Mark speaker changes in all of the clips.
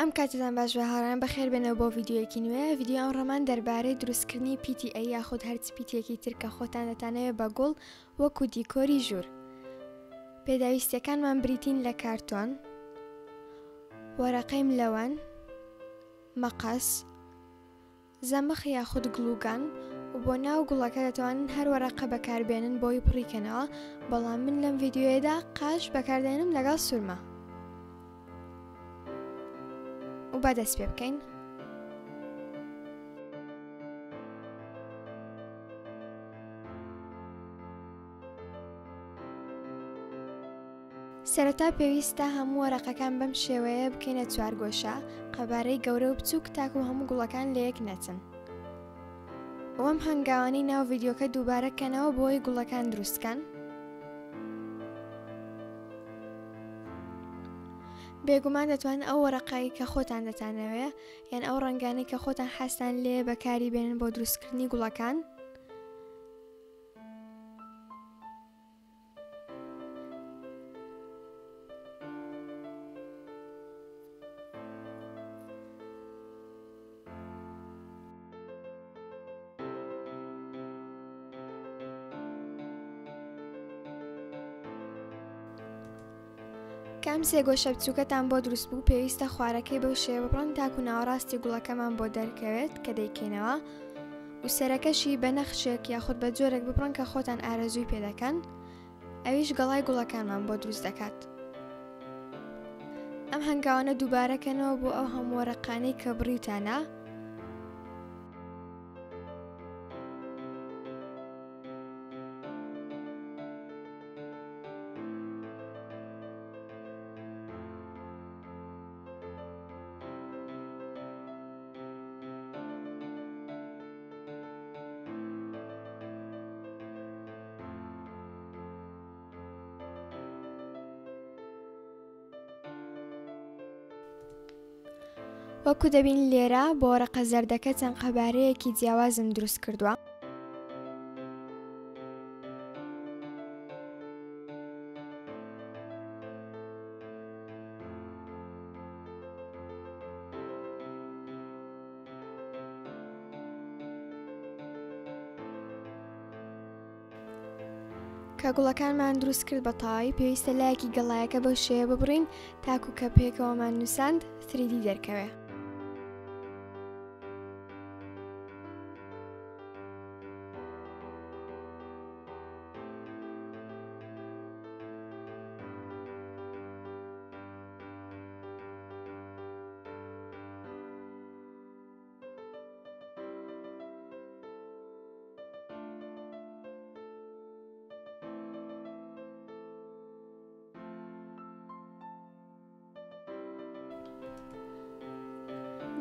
Speaker 1: ئەم کاتتان باش بە هاڕان بەخێر بێنەوە بۆ ڤیدیۆیەکی نوێ. ڤیدیۆ ئەمڕۆمان دەربارەی دروستکردنی PTA یاخود هەرچ پیتێکی تر کە خۆتان دەتانەوێت بە گوڵ وەکو دیکۆری ژوور. پێداویستیەکانمان بریتین لە کارتۆن، وەرەقەی ملەوەن، مەقەس، زەمەخ یاخود گڵوگان و بۆ ناو گوڵەکە دەتوانن هەر وەرەقە بەکاربێنن بۆی پڕیکەنەوە، بەڵام من لەم ڤیدیۆیەدا قاش بەکاردێنم لەگەڵ سوورمە. و با دەست پێ بکەین. سەرەتا پێویستە هەموو وەرەقەکان بەم شێوەیە بکەینە چوار گۆشە، قەبارەی گەورە و بچووک تاکو هەموو گوڵەکان لە یەک نەچن. وەم هەنگاوانەی ناو ڤیدیۆکە دووبارە بکەنەوە بۆی گوڵەکان دروستکەن. بێگومان دەتوانن ئەو وەرەقایی کە خۆتان دەتانەوێ یان ئەو ڕەنگانەی کە خۆتان حەستان لێ بەکاری بێنن بۆ دروستکردنی گوڵەکان. کام سێ گۆشە بچووکەتان بۆ دروست بوو، پێویستە خوارەکەی بەو شێوە بڕۆن تاکو ناوەڕاستی گوڵەکەمان بۆ دەرکەوێت کە دەیکەینەوە، و سەرەکەشی بە نەخشێک یاخود بە جۆرێک ببڕن کە خۆتان ئارەزووی پێدەکەن، ئەویش گەڵای گوڵەکانمان بۆ دروست دەکات. ئەم هەنگاوانە دووبارەکەنەوە بۆ ئەو هەموو وەرەقانەی کە بڕیتانە. وەکو دەبین لێرە بۆ وەرەقە زەردەکە چەند قەبارەیەکی جیاوازم دروست کردووە. کە گوڵەکانمان دروست کرد بە تەواوی، پێویستە لایەکی گەڵایەکە بەو شێوە ببڕین تاکو کە پێکەوەمان نووساند 3D دەرکەوێ.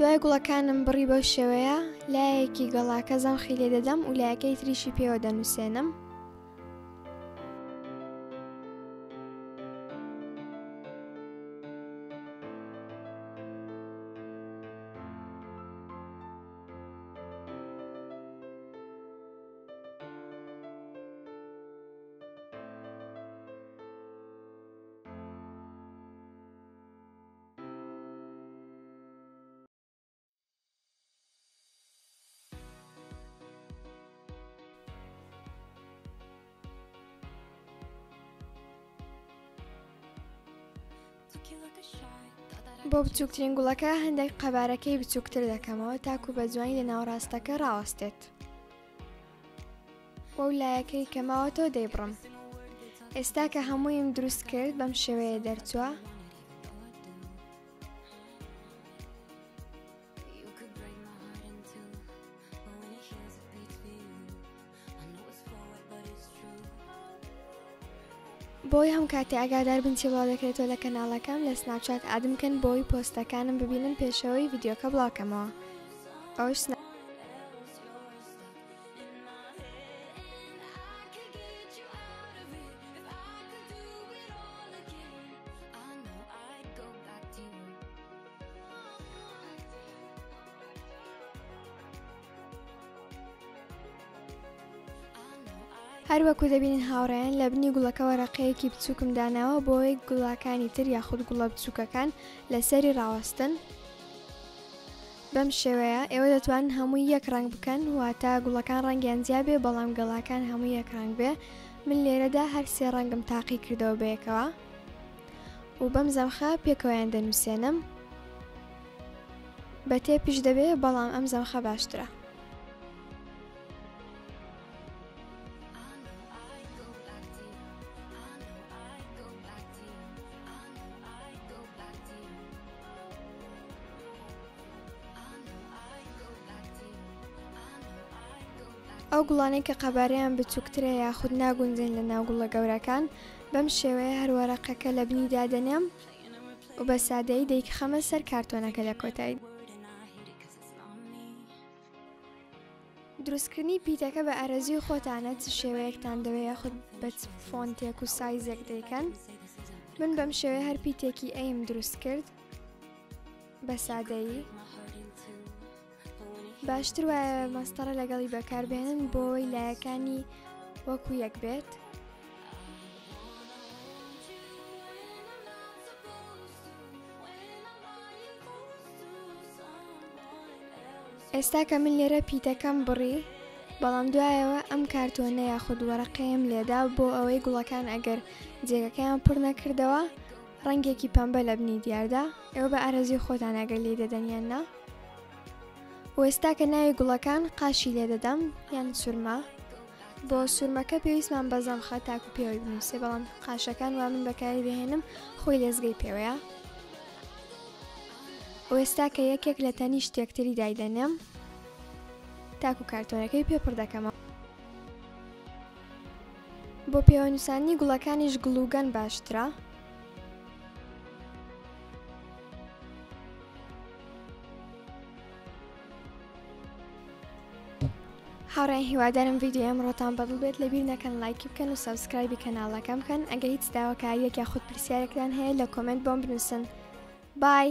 Speaker 1: دوای گوڵەکانم بڕی بەو شێوەیە، لایەکی گەڵاکە زەمخی لێ دەدەم و لایەکەی تریشی پێوە دەنووسێنم. بۆ بچووکترین گوڵەکە هەندێک قەبارەکەی بچووکتر دەکەمەوە تاکو بە جوانی لە ناوڕاستەکە ڕاوەستێت. وە لایەکەی کەماوەتەوە دەیبڕم. ئێستا کە هەموویم دروست کرد بەم شێوەیە دەرچووە. بۆی هەم کاتێ ئاگادار بن چی بڵاو دەکرێتەوە لە کەناڵەکەم لە سناپچات ئادمکەن بۆی پۆستەکانم ببینن پێشەوەی ڤیدیۆکە بڵاوکەمەوە. ئەوش هەر وەکو دەبینن هاوڕێیان لە بنی گوڵەکە وەرەقەیەکی بچووکم داناوە بۆی گوڵاکانی تر یاخود گوڵە بچووکەکان لەسەری ڕاوەستن. بەم شێوەیە ئێوە دەتوانن هەمووی یەک ڕنگ بکەن واتە گوڵەکان ڕەنگیان جیا بێ بەڵام گەڵاکان هەمووی یەک ڕنگ بێ. من لێرەدا هەر سێ ڕەنگم تاقی کردەوە بەیەکەوە و بەم زەمخە پێکەوەیان دەنووسێنم بە تێپیش دەبێ بەڵام ئەم زەمخە باشترە. ئەو گوڵانەی کە قەبارەیان بچووکترە یاخود ناگونجێن لە ناو گوڵە گەورەکان بەم شێوەیە هەر وەرەقەکە لە بنیدا دەنێم و بە سادەیی دەیخەمە سەر کارتۆنەکە لە کۆتایی. دروستکردنی پیتەکە بە ئارەزوی خۆتانە چ شێوەیەکتان دەوێت یاخود بە فۆنتێک و سایزێک دەیکەن. من بەم شێوەیە هەر پیتێکی ئەیم دروست کرد بە سادەیی. باشتر وایە مەستەڕە لەگەڵی بەکاربێنن بۆ ئەوەی لایەکانی وەکو یەک بێت. ئێستا کە من لێرە پیتەکەم بڕی بەڵام دوایەوە ئەم کارتۆنە یاخود وەرەقەیەم لێدا بۆ ئەوەی گوڵەکان ئەگەر جێگەکەیان پڕ نەکردەوە ڕەنگێکی پەمبە لە بنی دیاردا. ئێوە بە ئارەزوی خۆتان ئەگەر لێ دەدەنیاننا. و ئێستا کە ناوی گوڵەکان قاشی لێ دەدەم یان سورما. بۆ سورمەکە پێویستمان بە زەمخە تاکو پێوەی بنووسێ بەڵام قاشەکان وا من بەکاری دەهێنم خۆی لێزگەی پێوەیە. و ئێستا کە یەکێک لە تەنی شتێکتری دایدەنێم تاکو کارتۆنەکەی پێپڕ دەکەمەوە. بۆ پێوەنووسانی گوڵەکانیش گڵوگەن باشترە. هاوڕێیان هیوادارم ڤیدیۆ ئەمڕۆتان بەدڵ بێت. لەبیر نەکەن لایکی بکەن و سەبسکرایبی کەناڵەکەم بکەن. ئەگەر هیچ داواکاریەک یاخود پرسیارێکتان هەیە لە کۆمنت بۆم بنووسن. بای.